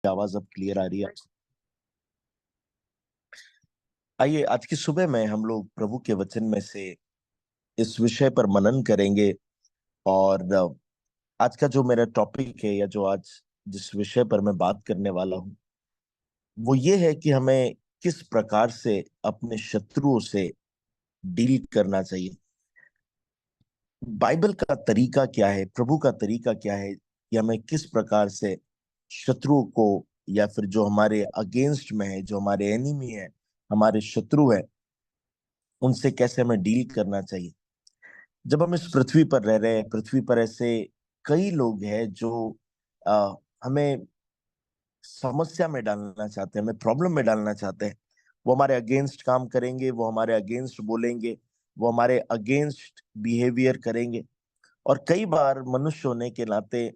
आवाज अब क्लियर आ रही है? आइए आज की सुबह में हम लोग प्रभु के वचन में से इस विषय पर मनन करेंगे। और आज का जो मेरा टॉपिक है या जो आज जिस विषय पर मैं बात करने वाला हूं वो ये है कि हमें किस प्रकार से अपने शत्रुओं से डील करना चाहिए। बाइबल का तरीका क्या है, प्रभु का तरीका क्या है कि हमें किस प्रकार से शत्रुओं को या फिर जो हमारे अगेंस्ट में है, जो हमारे एनिमी है, हमारे शत्रु है, उनसे कैसे हमें डील करना चाहिए। जब हम इस पृथ्वी पर रह रहे हैं, पृथ्वी पर ऐसे कई लोग हैं जो हमें समस्या में डालना चाहते हैं, हमें प्रॉब्लम में डालना चाहते हैं। वो हमारे अगेंस्ट काम करेंगे, वो हमारे अगेंस्ट बोलेंगे, वो हमारे अगेंस्ट बिहेवियर करेंगे। और कई बार मनुष्य होने के नाते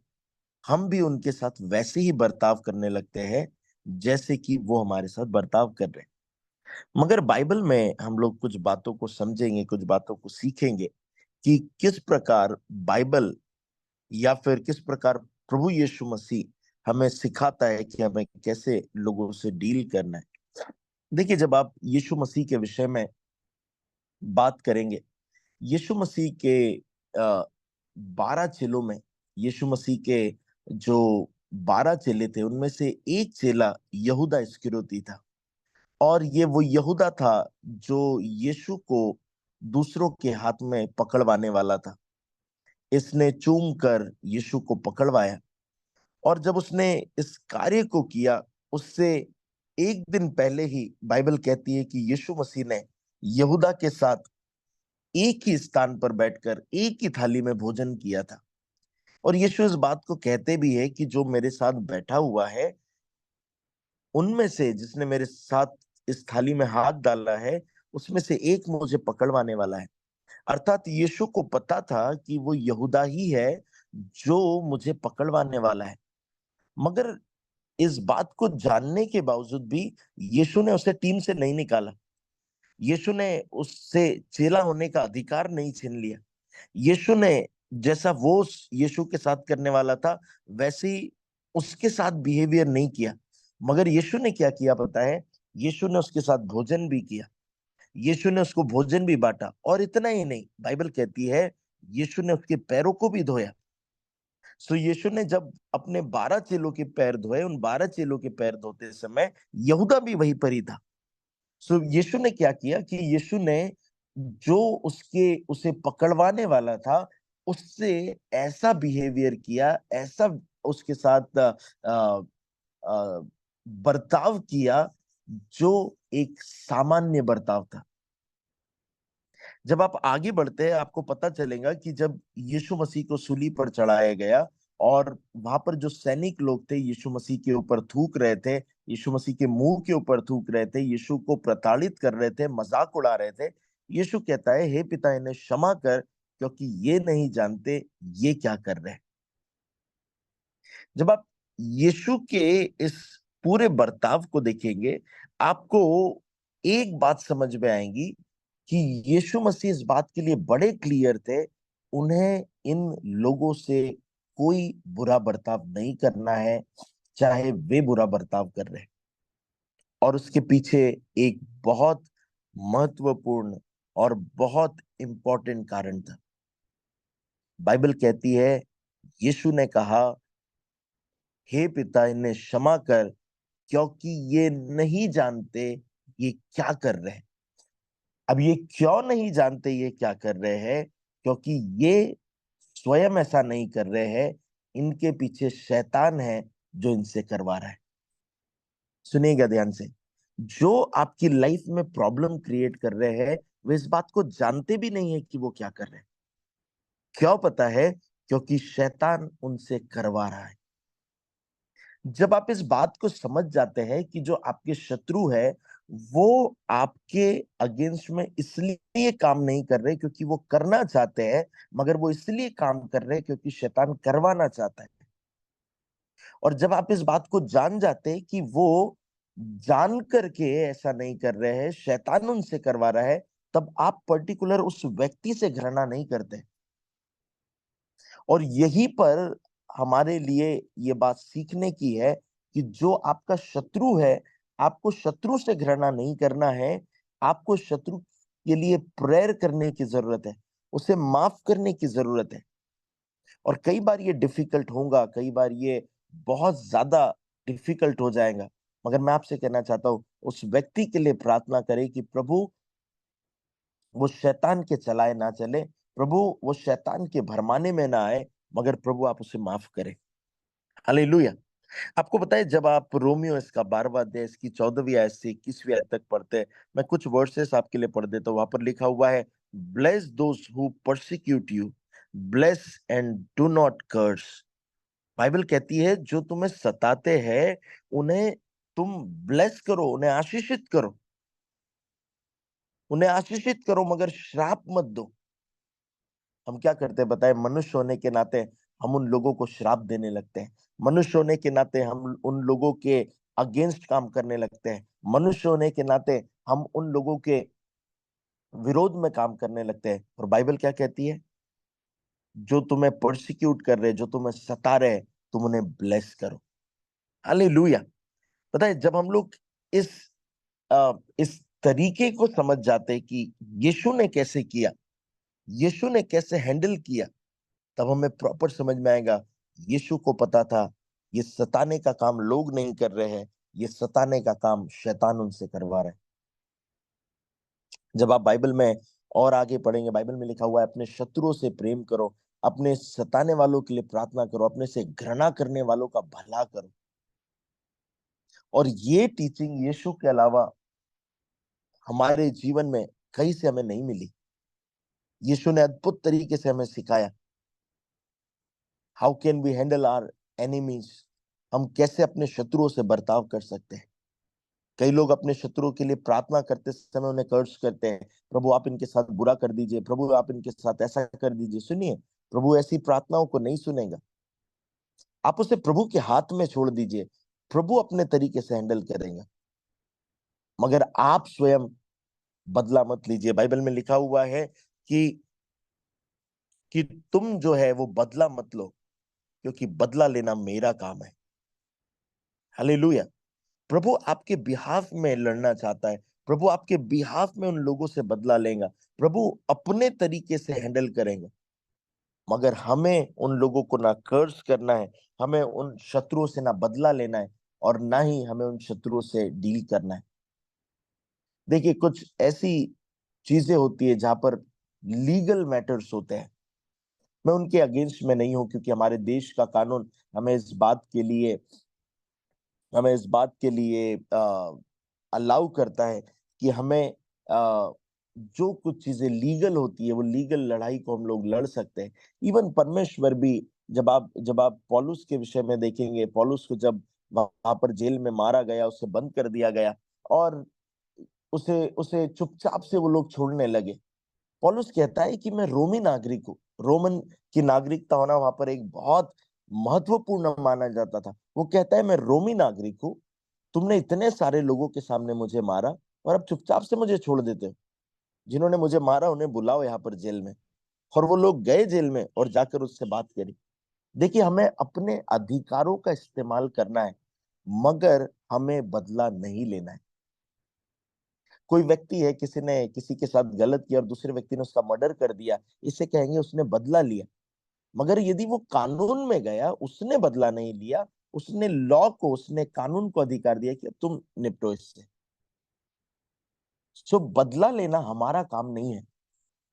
हम भी उनके साथ वैसे ही बर्ताव करने लगते हैं जैसे कि वो हमारे साथ बर्ताव कर रहे हैं। मगर बाइबल में हम लोग कुछ बातों को समझेंगे, कुछ बातों को सीखेंगे कि किस प्रकार बाइबल या फिर किस प्रकार प्रभु यीशु मसीह हमें सिखाता है कि हमें कैसे लोगों से डील करना है। देखिए, जब आप यीशु मसीह के विषय में बात करेंगे, यीशु मसीह के 12 चेलों में, यीशु मसीह के जो 12 चेले थे उनमें से एक चेला यहूदा इस्करियोती था। और ये वो यहूदा था जो यीशु को दूसरों के हाथ में पकड़वाने वाला था। इसने चूम कर यीशु को पकड़वाया। और जब उसने इस कार्य को किया, उससे एक दिन पहले ही बाइबल कहती है कि यीशु मसीह ने यहूदा के साथ एक ही स्थान पर बैठकर एक ही थाली में भोजन किया था। और यीशु इस बात को कहते भी है कि जो मेरे साथ बैठा हुआ है, उनमें से जिसने मेरे साथ इस थाली में हाथ डाला है, उसमें से एक मुझे पकड़वाने वाला है। अर्थात यीशु को पता था कि वो यहूदा ही है जो मुझे पकड़वाने वाला है। मगर इस बात को जानने के बावजूद भी यीशु ने उसे टीम से नहीं निकाला। यीशु ने उससे चेला होने का अधिकार नहीं छीन लिया। यीशु ने जैसा वो यीशु के साथ करने वाला था वैसे ही उसके साथ बिहेवियर नहीं किया। मगर यीशु ने क्या किया पता है? यीशु ने उसके साथ भोजन भी किया, यीशु ने उसको भोजन भी बांटा। और इतना ही नहीं, बाइबल कहती है यीशु ने उसके पैरों को भी धोया। सो यीशु ने जब अपने 12 चेलों के पैर धोए, उन 12 चेलों के पैर धोते समय यहूदा भी वहीं पर ही था। सो यीशु ने क्या किया कि यीशु ने जो उसे पकड़वाने वाला था उससे ऐसा बिहेवियर किया, ऐसा उसके साथ अ, बर्ताव किया जो एक सामान्य बर्ताव था। जब आप आगे बढ़ते हैं आपको पता चलेगा कि जब यीशु मसीह को सूली पर चढ़ाया गया और वहां पर जो सैनिक लोग थे यीशु मसीह के ऊपर थूक रहे थे, यीशु मसीह के मुंह के ऊपर थूक रहे थे, यीशु को प्रताड़ित कर रहे थे, मजाक उड़ा रहे थे, यीशु कहता है हे पिता इन्हें क्षमा कर, क्योंकि ये नहीं जानते ये क्या कर रहे हैं। जब आप यीशु के इस पूरे बर्ताव को देखेंगे, आपको एक बात समझ में आएगी कि यीशु मसीह इस बात के लिए बड़े क्लियर थे, उन्हें इन लोगों से कोई बुरा बर्ताव नहीं करना है, चाहे वे बुरा बर्ताव कर रहे हैं। और उसके पीछे एक बहुत महत्वपूर्ण और बहुत इंपॉर्टेंट कारण था। बाइबल कहती है यीशु ने कहा हे पिता इन्हें क्षमा कर, क्योंकि ये नहीं जानते ये क्या कर रहे हैं। अब ये क्यों नहीं जानते ये क्या कर रहे हैं? क्योंकि ये स्वयं ऐसा नहीं कर रहे हैं, इनके पीछे शैतान है जो इनसे करवा रहा है। सुनिएगा ध्यान से, जो आपकी लाइफ में प्रॉब्लम क्रिएट कर रहे हैं वे इस बात को जानते भी नहीं है कि वो क्या कर रहे हैं। क्यों पता है? क्योंकि शैतान उनसे करवा रहा है। जब आप इस बात को समझ जाते हैं कि जो आपके शत्रु है वो आपके अगेंस्ट में इसलिए काम नहीं कर रहे क्योंकि वो करना चाहते हैं, मगर वो इसलिए काम कर रहे हैं क्योंकि शैतान करवाना चाहता है। और जब आप इस बात को जान जाते हैं कि वो जान करके ऐसा नहीं कर रहे हैं, शैतान उनसे करवा रहा है, तब आप पर्टिकुलर उस व्यक्ति से घृणा नहीं करते। और यही पर हमारे लिए ये बात सीखने की है कि जो आपका शत्रु है, आपको शत्रु से घृणा नहीं करना है, आपको शत्रु के लिए प्रेयर करने की जरूरत है, उसे माफ करने की जरूरत है। और कई बार ये डिफिकल्ट होगा, कई बार ये बहुत ज्यादा डिफिकल्ट हो जाएगा, मगर मैं आपसे कहना चाहता हूं उस व्यक्ति के लिए प्रार्थना करें कि प्रभु वो शैतान के चलाए ना चले, प्रभु वो शैतान के भरमाने में ना आए, मगर प्रभु आप उसे माफ करें। हालेलुया। आपको बताए, जब आप रोमियो इसका 12वां अध्याय इसकी 14वीं आयत से 21वीं आयत तक पढ़ते हैं, मैं कुछ वर्सेस आपके लिए पढ़ देता हूं। वहां पर लिखा हुआ है, bless those who persecute you, bless and do not curse. Bible कहती है जो तुम्हें सताते हैं उन्हें तुम ब्लेस करो, उन्हें आशीषित करो, उन्हें आशीषित करो, मगर श्राप मत दो। हम क्या करते हैं बताए, मनुष्य होने के नाते हम उन लोगों को श्राप देने लगते हैं, मनुष्य होने के नाते हम उन लोगों के अगेंस्ट काम करने लगते हैं, मनुष्य होने के नाते हम उन लोगों के विरोध में काम करने लगते हैं। और बाइबल क्या कहती है, जो तुम्हें प्रोसिक्यूट कर रहे, जो तुम्हें सता रहे, तुम उन्हें ब्लेस करो। हालेलुया। पता है, जब हम लोग इस इस तरीके को समझ जाते हैं कि यीशु ने कैसे किया, यीशु ने कैसे हैंडल किया, तब हमें प्रॉपर समझ में आएगा। यीशु को पता था ये सताने का काम लोग नहीं कर रहे हैं, ये सताने का काम शैतान उनसे करवा रहा है। जब आप बाइबल में और आगे पढ़ेंगे, बाइबल में लिखा हुआ है, अपने शत्रुओं से प्रेम करो, अपने सताने वालों के लिए प्रार्थना करो, अपने से घृणा करने वालों का भला करो। और ये टीचिंग यीशु के अलावा हमारे जीवन में कहीं से हमें नहीं मिली। यीशु ने अद्भुत तरीके से हमें सिखाया, how can we handle our enemies, हम कैसे अपने शत्रुओं से बर्ताव कर सकते हैं। कई लोग अपने शत्रुओं के लिए प्रार्थना करते समय उन्हें कर्ज करते हैं, प्रभु आप इनके साथ बुरा कर दीजिए, प्रभु आप इनके साथ ऐसा कर दीजिए। सुनिए, प्रभु ऐसी प्रार्थनाओं को नहीं सुनेगा। आप उसे प्रभु के हाथ में छोड़ दीजिए, प्रभु अपने तरीके से हैंडल करेंगे, मगर आप स्वयं बदला मत लीजिए। बाइबल में लिखा हुआ है कि तुम जो है वो बदला मत लो, क्योंकि बदला लेना मेरा काम है। हालेलुया। प्रभु आपके बिहाफ में लड़ना चाहता है, प्रभु आपके बिहाफ में उन लोगों से बदला लेगा, प्रभु अपने तरीके से हैंडल करेंगे, मगर हमें उन लोगों को ना कर्ज करना है, हमें उन शत्रुओं से ना बदला लेना है, और ना ही हमें उन शत्रुओं से डील करना है। देखिए, कुछ ऐसी चीजें होती है जहां पर लीगल मैटर्स होते हैं, मैं उनके अगेंस्ट में नहीं हूं, क्योंकि हमारे देश का कानून हमें इस बात के लिए अलाउ करता है कि हमें जो कुछ चीजें लीगल होती है वो लीगल लड़ाई को हम लोग लड़ सकते हैं। इवन परमेश्वर भी, जब आप पौलुस के विषय में देखेंगे, पौलुस को जब वहां पर जेल में मारा गया, उसे बंद कर दिया गया, और उसे उसे चुपचाप से वो लोग छोड़ने लगे। पौलुस कहता है कि मैं रोमी नागरिक हूँ। रोमन की नागरिकता होना वहां पर एक बहुत महत्वपूर्ण माना जाता था। वो कहता है मैं रोमी नागरिक हूँ, तुमने इतने सारे लोगों के सामने मुझे मारा, और अब चुपचाप से मुझे छोड़ देते हो। जिन्होंने मुझे मारा उन्हें बुलाओ यहाँ पर जेल में। और वो लोग गए जेल में और जाकर उससे बात करी। देखिए, हमें अपने अधिकारों का इस्तेमाल करना है, मगर हमें बदला नहीं लेना है। कोई व्यक्ति है, किसी ने किसी के साथ गलत किया और दूसरे व्यक्ति ने उसका मर्डर कर दिया, इसे कहेंगे उसने बदला लिया। मगर यदि वो कानून में गया, उसने बदला नहीं लिया, उसने लॉ को, उसने कानून को अधिकार दिया कि अब तुम निपटो इससे। सो बदला लेना हमारा काम नहीं है।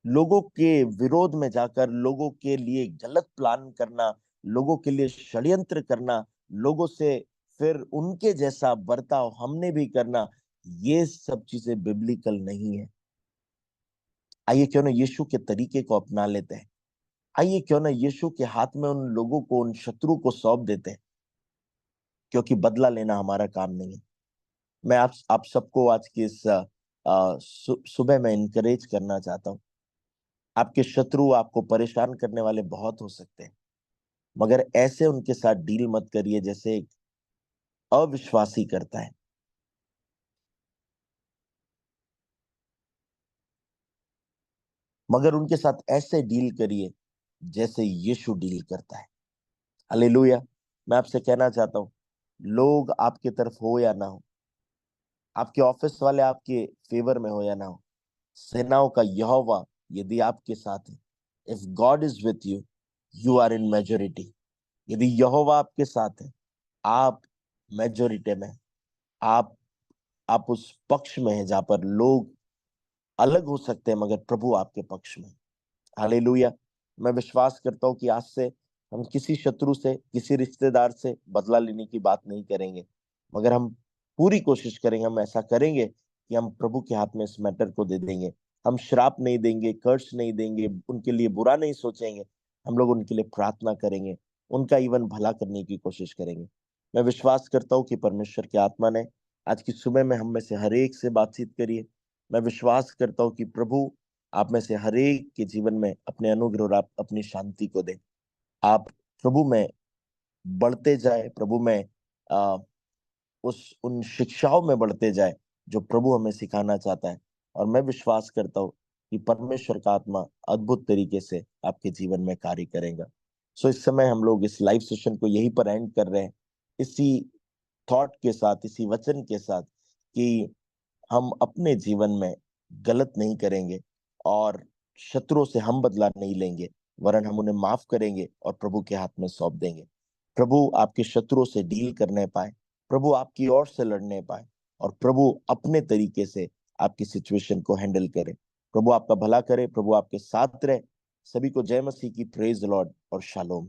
लोगों के विरोध में जाकर लोगों के लिए गलत प्लान करना, लोगों के लिए षड्यंत्र करना, लोगों से फिर उनके जैसा बर्ताव हमने भी करना, ये सब चीजें बिब्लिकल नहीं है। आइए क्यों ना यीशु के तरीके को अपना लेते हैं। आइए क्यों ना यीशु के हाथ में उन लोगों को, उन शत्रु को सौंप देते हैं, क्योंकि बदला लेना हमारा काम नहीं है। मैं आप सबको आज की इस सुबह में इनकरेज करना चाहता हूँ। आपके शत्रु, आपको परेशान करने वाले बहुत हो सकते हैं, मगर ऐसे उनके साथ डील मत करिए जैसे एक अविश्वासी करता है। मगर उनके साथ ऐसे डील करिए जैसे यीशु डील करता है। हालेलुया। मैं आपसे कहना चाहता हूं, लोग आपके तरफ हो या ना हो, आपके ऑफिस वाले आपके फेवर में हो या ना हो, सेनाओं का यहोवा यदि आपके साथ है, if God is with you, you are in majority. यदि यहोवा आपके साथ है, आप मेजोरिटी में, आप आप उस पक्ष में हैं जहां पर लोग अलग हो सकते हैं मगर प्रभु आपके पक्ष में। हालेलुया। मैं विश्वास करता हूं कि आज से हम किसी शत्रु से, किसी रिश्तेदार से बदला लेने की बात नहीं करेंगे, मगर हम पूरी कोशिश करेंगे, हम ऐसा करेंगे कि हम प्रभु के हाथ में इस मैटर को दे देंगे। हम श्राप नहीं देंगे, कर्ज नहीं देंगे, उनके लिए बुरा नहीं सोचेंगे, हम लोग उनके लिए प्रार्थना करेंगे, उनका इवन भला करने की कोशिश करेंगे। मैं विश्वास करता हूँ कि परमेश्वर की आत्मा ने आज की सुबह में हम में से हर एक से बातचीत करिए। मैं विश्वास करता हूँ कि प्रभु आप में से हर एक के जीवन में अपने अनुग्रह और आप अपनी शांति को दें। आप प्रभु में बढ़ते जाए, प्रभु में आ, उस उन शिक्षाओं में बढ़ते जाए जो प्रभु हमें सिखाना चाहता है। और मैं विश्वास करता हूँ कि परमेश्वर का आत्मा अद्भुत तरीके से आपके जीवन में कार्य करेगा। सो इस समय हम लोग इस लाइव सेशन को यहीं पर एंड कर रहे हैं, इसी थॉट के साथ, इसी वचन के साथ कि हम अपने जीवन में गलत नहीं करेंगे और शत्रुओं से हम बदला नहीं लेंगे, वरन हम उन्हें माफ करेंगे और प्रभु के हाथ में सौंप देंगे। प्रभु आपके शत्रुओं से डील करने पाए, प्रभु आपकी ओर से लड़ने पाए, और प्रभु अपने तरीके से आपकी सिचुएशन को हैंडल करे। प्रभु आपका भला करे, प्रभु आपके साथ रहे। सभी को जय मसीह की, प्रेज लॉर्ड और शालोम।